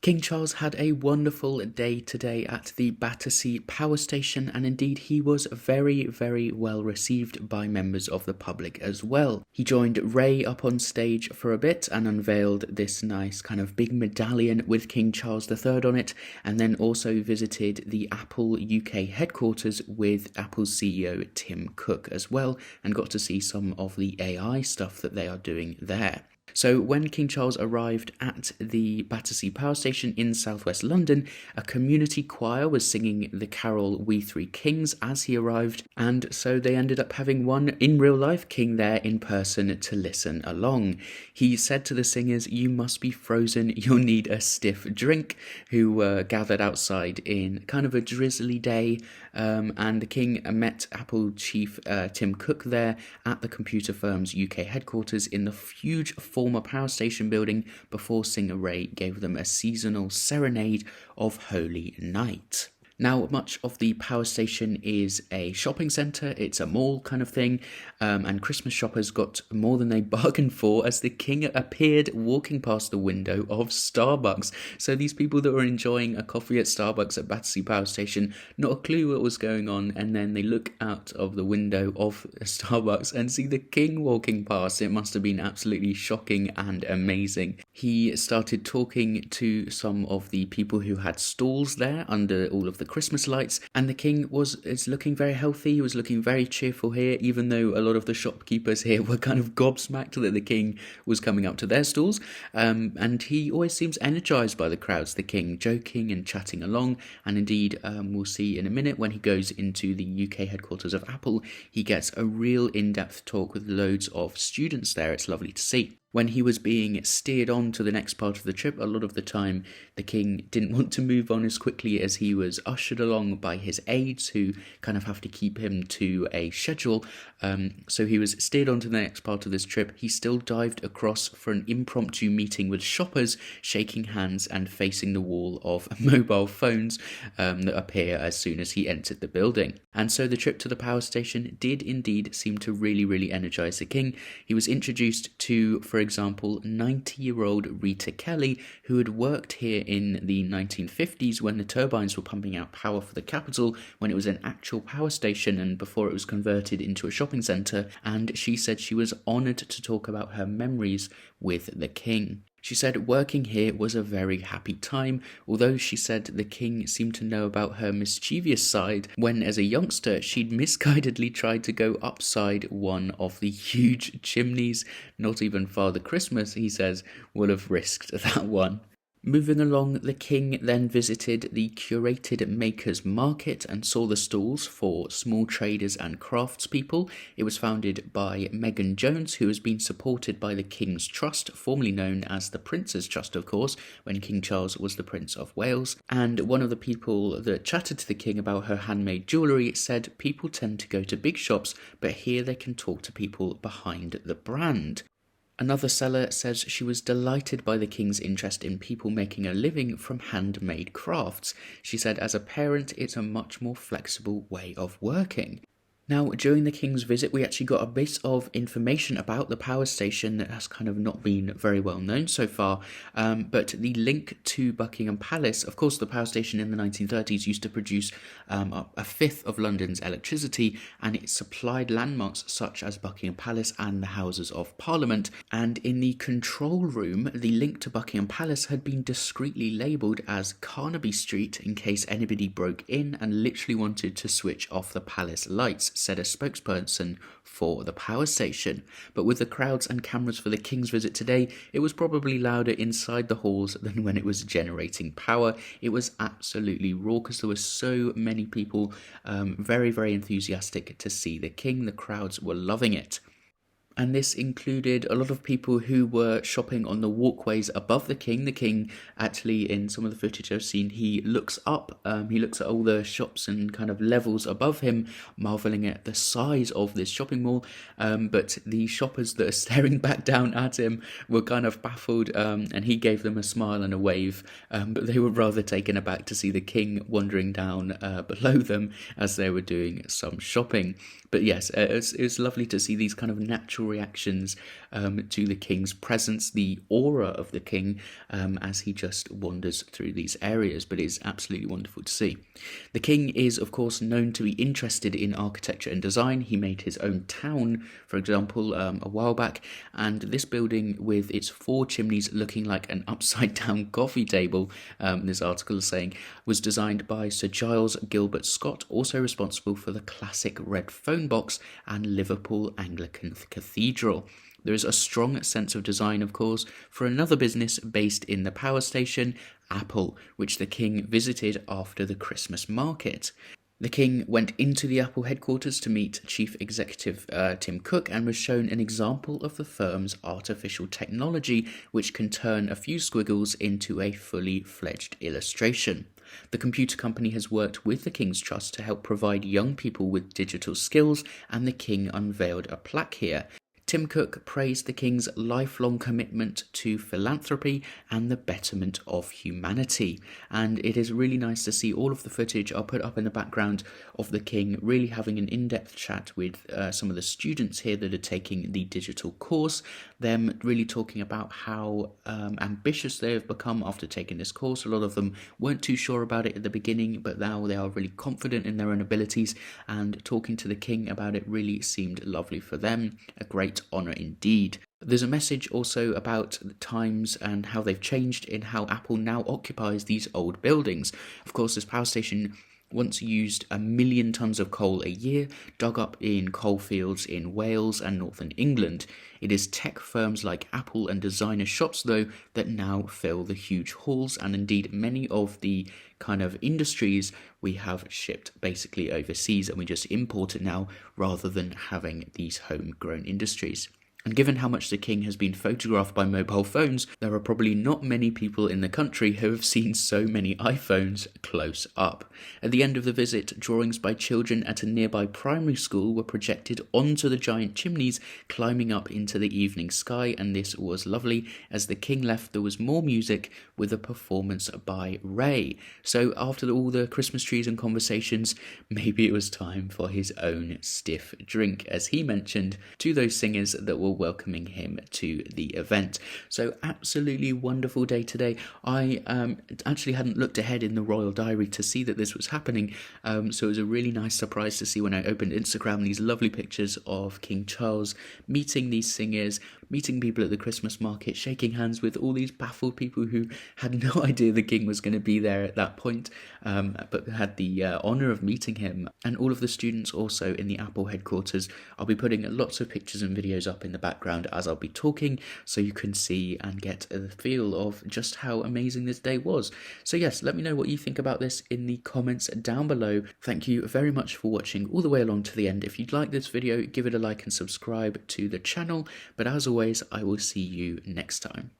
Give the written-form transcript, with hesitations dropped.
King Charles had a wonderful day today at the Battersea Power Station, and indeed he was very, very well received by members of the public as well. He joined Raye up on stage for a bit and unveiled this nice kind of big medallion with King Charles III on it, and then also visited the Apple UK headquarters with Apple's CEO Tim Cook as well, and got to see some of the AI stuff that they are doing there. So when King Charles arrived at the Battersea Power Station in southwest London, a community choir was singing the carol We Three Kings as he arrived, and so they ended up having one in real life king there in person to listen along. He said to the singers, "You must be frozen, you'll need a stiff drink," who were gathered outside in kind of a drizzly day, and the king met Apple chief Tim Cook there at the computer firm's UK headquarters in the huge former power station building before singer Raye gave them a seasonal serenade of Holy Night. Now, much of the power station is a shopping centre, it's a mall kind of thing, and Christmas shoppers got more than they bargained for as the king appeared walking past the window of Starbucks. So these people that were enjoying a coffee at Starbucks at Battersea Power Station, not a clue what was going on, and then they look out of the window of Starbucks and see the king walking past. It must have been absolutely shocking and amazing. He started talking to some of the people who had stalls there under all of the Christmas lights, and the king is looking very healthy. He was looking very cheerful here, even though a lot of the shopkeepers here were kind of gobsmacked that the king was coming up to their stalls, and he always seems energized by the crowds, the king, joking and chatting along. And indeed, we'll see in a minute when he goes into the UK headquarters of Apple, he gets a real in-depth talk with loads of students there. It's lovely to see. When he was being steered on to the next part of the trip, a lot of the time the king didn't want to move on as quickly as he was ushered along by his aides, who kind of have to keep him to a schedule. So he was steered on to the next part of this trip. He still dived across for an impromptu meeting with shoppers, shaking hands and facing the wall of mobile phones that appear as soon as he entered the building. And so the trip to the power station did indeed seem to really, really energise the king. He was introduced to, for example, 90-year-old Rita Kelly, who had worked here in the 1950s when the turbines were pumping out power for the capital, when it was an actual power station and before it was converted into a shopping centre, and she said she was honoured to talk about her memories with the king. She said working here was a very happy time, although she said the king seemed to know about her mischievous side when, as a youngster, she'd misguidedly tried to go upside one of the huge chimneys. Not even Father Christmas, he says, would have risked that one. Moving along, the king then visited the curated Makers Market and saw the stalls for small traders and craftspeople. It was founded by Megan Jones, who has been supported by the King's Trust, formerly known as the Prince's Trust, of course, when King Charles was the Prince of Wales. And one of the people that chatted to the king about her handmade jewellery said people tend to go to big shops, but here they can talk to people behind the brand. Another seller says she was delighted by the king's interest in people making a living from handmade crafts. She said, as a parent, it's a much more flexible way of working. Now, during the King's visit, we actually got a bit of information about the power station that has kind of not been very well known so far, but the link to Buckingham Palace, of course, the power station in the 1930s used to produce a fifth of London's electricity, and it supplied landmarks such as Buckingham Palace and the Houses of Parliament. And in the control room, the link to Buckingham Palace had been discreetly labelled as Carnaby Street in case anybody broke in and literally wanted to switch off the palace lights, said a spokesperson for the power station. But with the crowds and cameras for the King's visit today, it was probably louder inside the halls than when it was generating power. It was absolutely raucous. There were so many people very, very enthusiastic to see the King. The crowds were loving it. And this included a lot of people who were shopping on the walkways above the king. The king, actually, in some of the footage I've seen, he looks up, he looks at all the shops and kind of levels above him, marvelling at the size of this shopping mall. But the shoppers that are staring back down at him were kind of baffled, and he gave them a smile and a wave, but they were rather taken aback to see the king wandering down below them as they were doing some shopping. But yes, it's lovely to see these kind of natural reactions to the king's presence, the aura of the king as he just wanders through these areas, but it's absolutely wonderful to see. The king is, of course, known to be interested in architecture and design. He made his own town, for example, a while back, and this building with its 4 chimneys looking like an upside-down coffee table, this article is saying, was designed by Sir Giles Gilbert Scott, also responsible for the classic red phone box and Liverpool Anglican Cathedral. There is a strong sense of design, of course, for another business based in the power station, Apple, which the king visited after the Christmas market. The king went into the Apple headquarters to meet Chief Executive Tim Cook and was shown an example of the firm's artificial technology, which can turn a few squiggles into a fully fledged illustration. The computer company has worked with the King's Trust to help provide young people with digital skills, and the king unveiled a plaque here. Tim Cook praised the King's lifelong commitment to philanthropy and the betterment of humanity. And it is really nice to see all of the footage I'll put up in the background of the King really having an in-depth chat with some of the students here that are taking the digital course, them really talking about how ambitious they have become after taking this course. A lot of them weren't too sure about it at the beginning, but now they are really confident in their own abilities, and talking to the King about it really seemed lovely for them. A great honour indeed. There's a message also about the times and how they've changed in how Apple now occupies these old buildings. Of course, this power station once used 1 million tonnes of coal a year, dug up in coalfields in Wales and northern England. It is tech firms like Apple and designer shops, though, that now fill the huge halls, and indeed many of the kind of industries we have shipped basically overseas, and we just import it now rather than having these homegrown industries. And given how much the King has been photographed by mobile phones, there are probably not many people in the country who have seen so many iPhones close up. At the end of the visit, drawings by children at a nearby primary school were projected onto the giant chimneys, climbing up into the evening sky, and this was lovely. As the King left, there was more music with a performance by Raye. So after all the Christmas trees and conversations, maybe it was time for his own stiff drink, as he mentioned to those singers that were welcoming him to the event. So absolutely wonderful day today. I actually hadn't looked ahead in the Royal Diary to see that this was happening, so it was a really nice surprise to see when I opened Instagram these lovely pictures of King Charles meeting these singers, meeting people at the Christmas market, shaking hands with all these baffled people who had no idea the King was going to be there at that point, but had the honour of meeting him. And all of the students also in the Apple headquarters. I'll be putting lots of pictures and videos up in the background as I'll be talking, so you can see and get a feel of just how amazing this day was. So yes, let me know what you think about this in the comments down below. Thank you very much for watching all the way along to the end. If you'd like this video, give it a like and subscribe to the channel, but as always, I will see you next time.